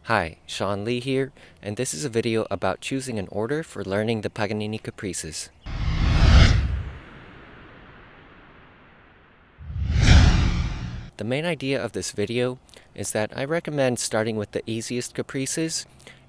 Hi, Sean Lee here, and this is a video about choosing an order for learning the Paganini Caprices. The main idea of this video is that I recommend starting with the easiest Caprices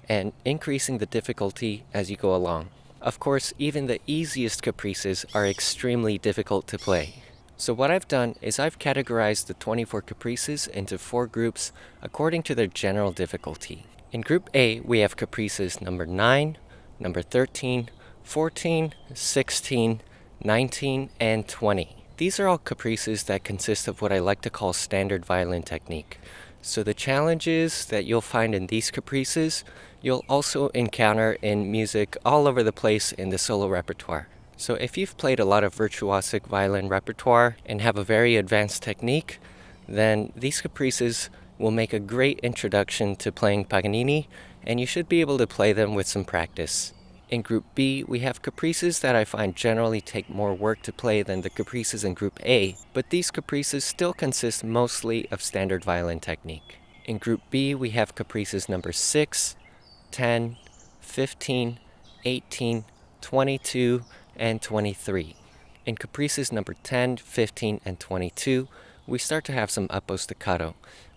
and increasing the difficulty as you go along. Of course, even the easiest Caprices are extremely difficult to play. So what I've done is I've categorized the 24 Caprices into 4 groups according to their general difficulty. In Group A, we have Caprices number 9, number 13, 14, 16, 19, and 20. These are all Caprices that consist of what I like to call standard violin technique. So the challenges that you'll find in these Caprices, you'll also encounter in music all over the place in the solo repertoire. So if you've played a lot of virtuosic violin repertoire and have a very advanced technique, then these Caprices will make a great introduction to playing Paganini, and you should be able to play them with some practice. In Group B, we have Caprices that I find generally take more work to play than the Caprices in Group A, but these Caprices still consist mostly of standard violin technique. In Group B, we have Caprices number 6, 10, 15, 18, 22, and 23. In Caprices number 10, 15, and 22, we start to have some apostaccato,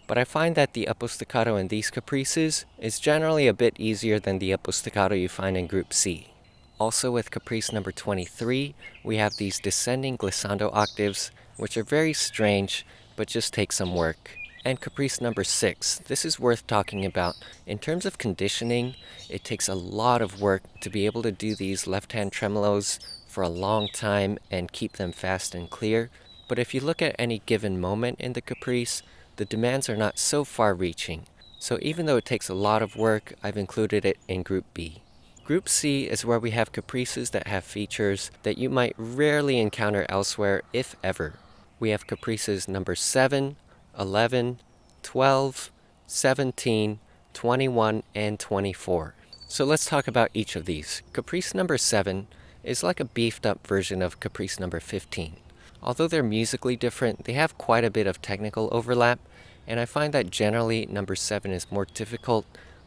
but I find that the apostaccato in these Caprices is generally a bit easier than the apostaccato you find in Group C. Also with Caprice number 23, we have these descending glissando octaves, which are very strange, but just take some work. And Caprice number 6, this is worth talking about. In terms of conditioning, it takes a lot of work to be able to do these left-hand tremolos for a long time and keep them fast and clear. But if you look at any given moment in the Caprice, the demands are not so far-reaching. So even though it takes a lot of work, I've included it in Group B. Group C is where we have Caprices that have features that you might rarely encounter elsewhere, if ever. We have Caprices number 7, 11, 12, 17, 21, and 24. So let's talk about each of these. Caprice number 7 is like a beefed up version of Caprice number 15. Although they're musically different, they have quite a bit of technical overlap, and I find that generally number 7 is more difficult.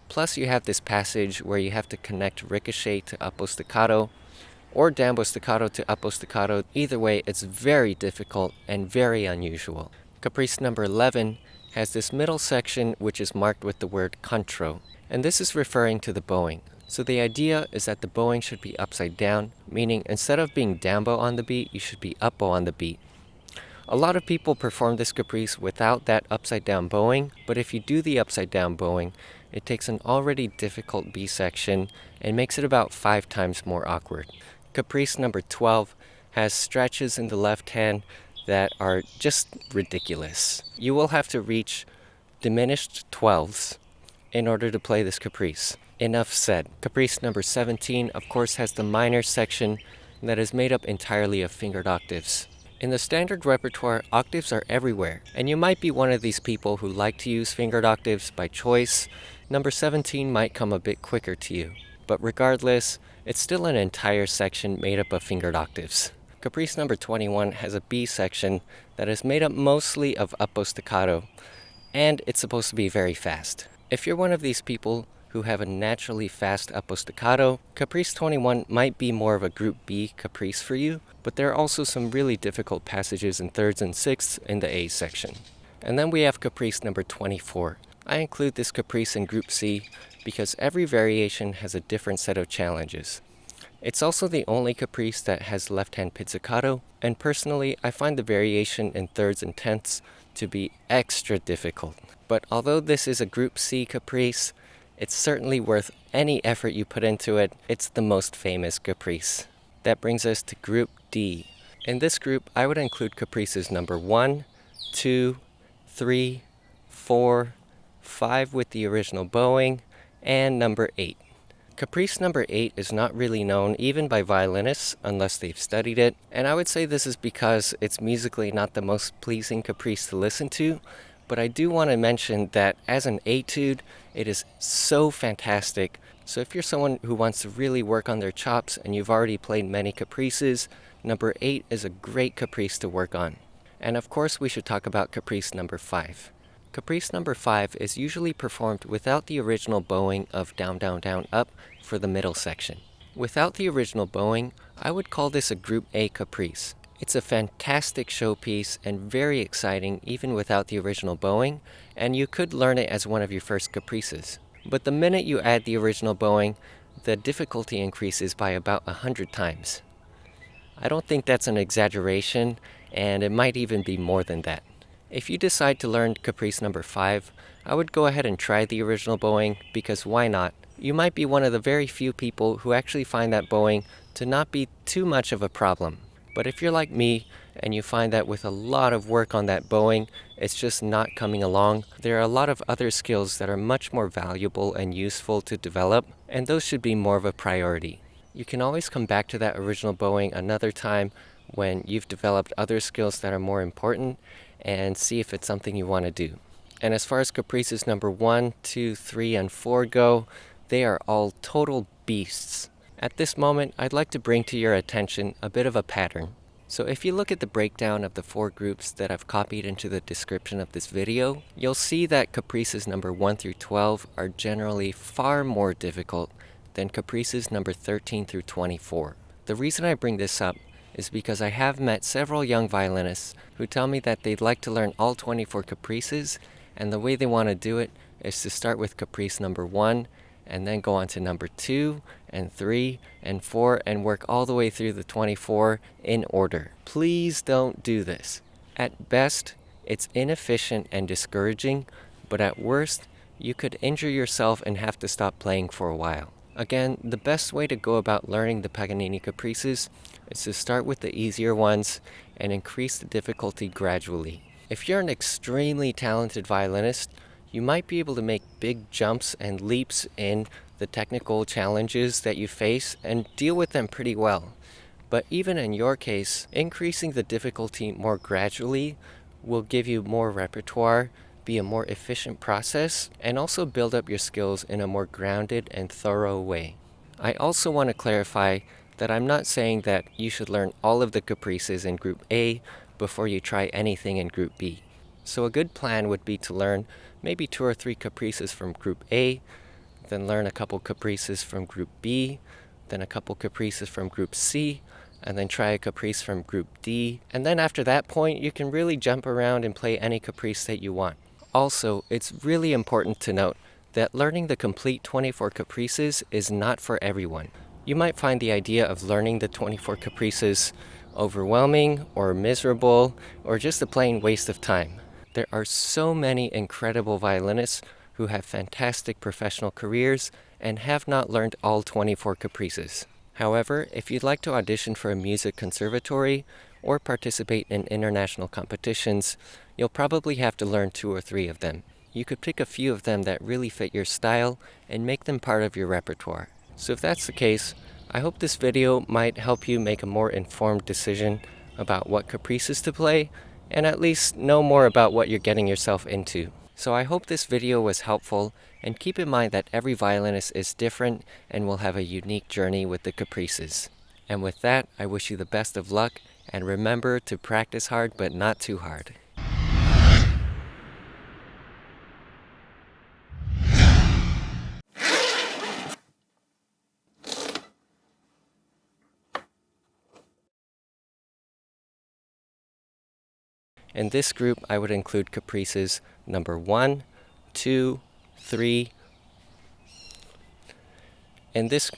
Plus you have this passage where you have to connect ricochet to apostaccato or dambo staccato to apostaccato. Either way, it's very difficult and very unusual. Caprice number 11 has this middle section which is marked with the word contro, and this is referring to the bowing. So the idea is that the bowing should be upside down, meaning instead of being down bow on the beat, you should be up bow on the beat. A lot of people perform this Caprice without that upside down bowing, but if you do the upside down bowing, it takes an already difficult B section and makes it about 5 times more awkward. Caprice number 12 has stretches in the left hand that are just ridiculous. You will have to reach diminished 12s in order to play this Caprice. Enough said. Caprice number 17, of course, has the minor section that is made up entirely of fingered octaves. In the standard repertoire, octaves are everywhere, and you might be one of these people who like to use fingered octaves by choice. Number 17 might come a bit quicker to you, but regardless, it's still an entire section made up of fingered octaves. Caprice number 21 has a B section that is made up mostly of apostaccato, and it's supposed to be very fast. If you're one of these people who have a naturally fast apostaccato, Caprice 21 might be more of a Group B Caprice for you, but there are also some really difficult passages in thirds and sixths in the A section. And then we have Caprice number 24. I include this Caprice in Group C because every variation has a different set of challenges. It's also the only Caprice that has left-hand pizzicato, and personally, I find the variation in thirds and tenths to be extra difficult. But although this is a Group C Caprice, it's certainly worth any effort you put into it. It's the most famous Caprice. That brings us to Group D. In this group, I would include Caprices number 1, 2, 3, 4, 5 with the original bowing, and number 8. Caprice number 8 is not really known even by violinists unless they've studied it, and I would say this is because it's musically not the most pleasing Caprice to listen to, but I do want to mention that as an etude, it is so fantastic. So if you're someone who wants to really work on their chops and you've already played many Caprices, number 8 is a great Caprice to work on. And of course we should talk about Caprice number 5. Caprice number 5 is usually performed without the original bowing of down, down, down, up for the middle section. Without the original bowing, I would call this a Group A caprice. It's a fantastic showpiece and very exciting even without the original bowing, and you could learn it as one of your first caprices. But the minute you add the original bowing, the difficulty increases by about 100 times. I don't think that's an exaggeration, and it might even be more than that. If you decide to learn Caprice number 5, I would go ahead and try the original bowing, because why not? You might be one of the very few people who actually find that bowing to not be too much of a problem. But if you're like me, and you find that with a lot of work on that bowing, it's just not coming along, there are a lot of other skills that are much more valuable and useful to develop, and those should be more of a priority. You can always come back to that original bowing another time when you've developed other skills that are more important and see if it's something you want to do. And as far as caprices number 1, 2, 3, and 4 go, they are all total beasts. At this moment, I'd like to bring to your attention a bit of a pattern. So if you look at the breakdown of the 4 groups that I've copied into the description of this video, you'll see that caprices number 1 through 12 are generally far more difficult than caprices number 13 through 24. The reason I bring this up is because I have met several young violinists who tell me that they'd like to learn all 24 caprices, and the way they want to do it is to start with caprice number 1 and then go on to number 2 and 3 and 4 and work all the way through the 24 in order. Please don't do this. At best, it's inefficient and discouraging, but at worst, you could injure yourself and have to stop playing for a while. Again, the best way to go about learning the Paganini caprices is to start with the easier ones and increase the difficulty gradually. If you're an extremely talented violinist, you might be able to make big jumps and leaps in the technical challenges that you face and deal with them pretty well. But even in your case, increasing the difficulty more gradually will give you more repertoire, be a more efficient process, and also build up your skills in a more grounded and thorough way. I also want to clarify that I'm not saying that you should learn all of the caprices in Group A before you try anything in Group B. So a good plan would be to learn maybe 2 or 3 caprices from Group A, then learn a couple caprices from Group B, then a couple caprices from Group C, and then try a caprice from Group D. And then after that point, you can really jump around and play any caprice that you want. Also, it's really important to note that learning the complete 24 caprices is not for everyone. You might find the idea of learning the 24 caprices overwhelming or miserable or just a plain waste of time. There are so many incredible violinists who have fantastic professional careers and have not learned all 24 caprices. However, if you'd like to audition for a music conservatory or participate in international competitions, you'll probably have to learn 2 or 3 of them. You could pick a few of them that really fit your style and make them part of your repertoire. So if that's the case, I hope this video might help you make a more informed decision about what caprices to play, and at least know more about what you're getting yourself into. So I hope this video was helpful, and keep in mind that every violinist is different and will have a unique journey with the caprices. And with that, I wish you the best of luck, and remember to practice hard but not too hard. In this group, I would include caprices number 1, 2, 3. In this